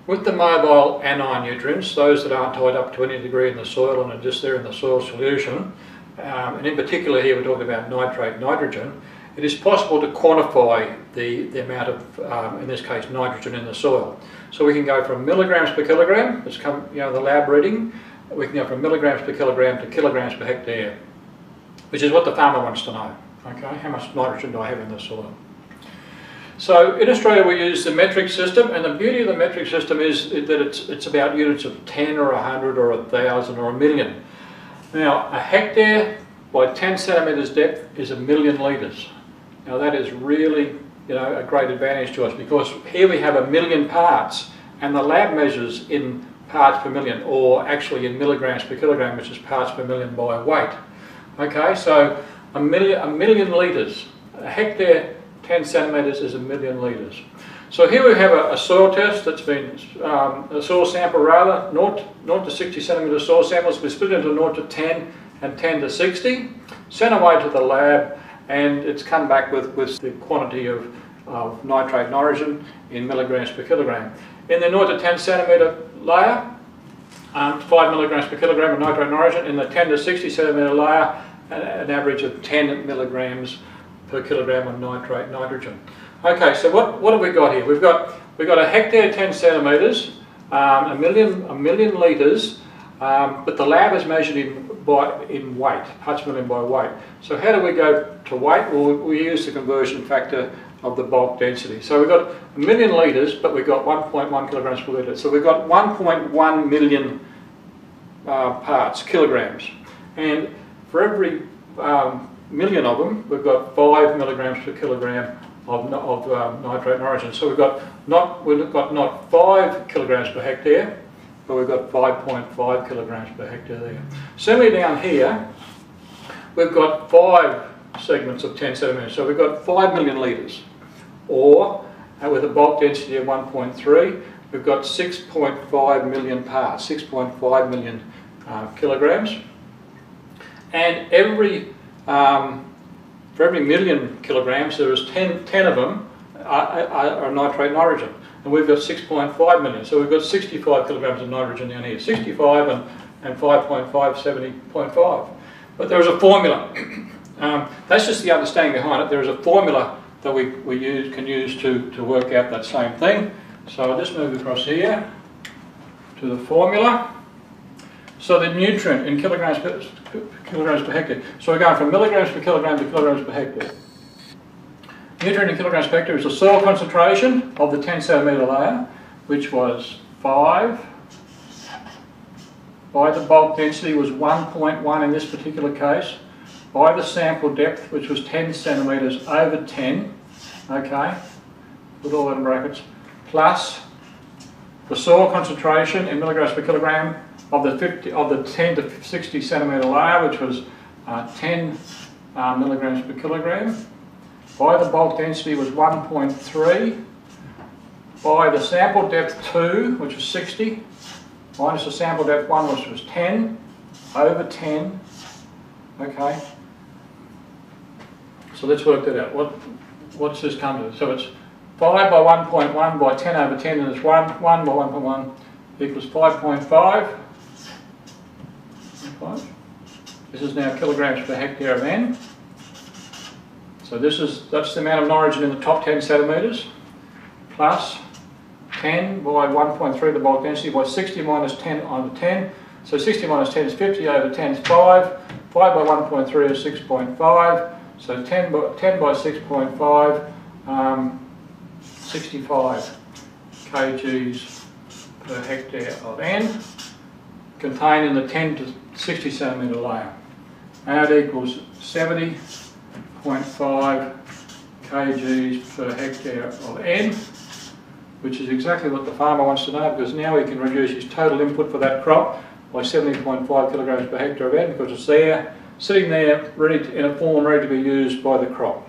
With the mobile anion nutrients, those that aren't tied up to any degree in the soil and are just there in the soil solution, and in particular here we're talking about nitrate nitrogen, it is possible to quantify the amount of, in this case, nitrogen in the soil. So we can go from milligrams per kilogram, that's come, the lab reading, we can go from milligrams per kilogram to kilograms per hectare, which is what the farmer wants to know. Okay, how much nitrogen do I have in the soil? So in Australia we use the metric system, and the beauty of the metric system is that it's about units of 10 or 100 or 1,000 or 1,000,000. Now a hectare by 10 centimetres depth is 1,000,000 litres. Now that is really a great advantage to us, because here we have 1,000,000 parts and the lab measures in parts per million, or actually in milligrams per kilogram, which is parts per million by weight. Okay, so a million litres, a hectare 10 centimetres is 1,000,000 litres. So here we have a soil test that's been, a soil sample rather, 0 to 60 centimetre soil samples. We split into 0 to 10 and 10 to 60, sent away to the lab, and it's come back with the quantity of nitrate nitrogen in milligrams per kilogram. In the 0 to 10 centimetre layer, 5 milligrams per kilogram of nitrate nitrogen. In the 10 to 60 centimetre layer, an average of 10 milligrams per kilogram of nitrate nitrogen. Okay, so what have we got here? We've got a hectare 10 centimetres, a million litres, but the lab is measured in weight, parts per million by weight. So how do we go to weight? Well, we use the conversion factor of the bulk density. So we've got 1,000,000 litres, but we've got 1.1 kilograms per litre. So we've got 1.1 million parts, kilograms. And for every million of them, we've got 5 milligrams per kilogram of nitrate nitrogen. So we've got not 5 kilograms per hectare, but we've got 5.5 kilograms per hectare there. Similarly down here, we've got 5 segments of 10 centimetres. So we've got 5 million litres, or with a bulk density of 1.3, we've got 6.5 million parts, 6.5 million kilograms. And for every million kilograms, there is 10 of them are nitrate nitrogen. And we've got 6.5 million, so we've got 65 kilograms of nitrogen down here. 65 and 5.5, 70.5. But there is a formula. That's just the understanding behind it. There is a formula that we can use to work out that same thing. So I'll just move across here to the formula. So the nutrient in kilograms per hectare. So we're going from milligrams per kilogram to kilograms per hectare. Nutrient in kilograms per hectare is the soil concentration of the 10 centimetre layer, which was 5, by the bulk density was 1.1 in this particular case, by the sample depth, which was 10 centimetres over 10, okay, put all that in brackets, plus the soil concentration in milligrams per kilogram of the 10 to 60 centimetre layer, which was 10 milligrams per kilogram, by the bulk density was 1.3, by the sample depth 2, which was 60, minus the sample depth 1, which was 10, over 10, okay. So let's work that out. What's this come to? So it's 5 by 1.1 by 10 over 10, and it's 1 by 1.1 equals 5.5. This is now kilograms per hectare of N. So that's the amount of nitrogen in the top 10 centimetres, plus 10 by 1.3 the bulk density by 60 minus 10 over 10. So 60 minus 10 is 50, over 10 is 5. 5 by 1.3 is 6.5. So 10 by 6.5, 65 kgs per hectare of N, contained in the 10 to 60 centimetre layer. And that equals 70.5 kgs per hectare of N, which is exactly what the farmer wants to know, because now he can reduce his total input for that crop by 70.5 kilograms per hectare of N, because it's there, sitting there, in a form ready to be used by the crop.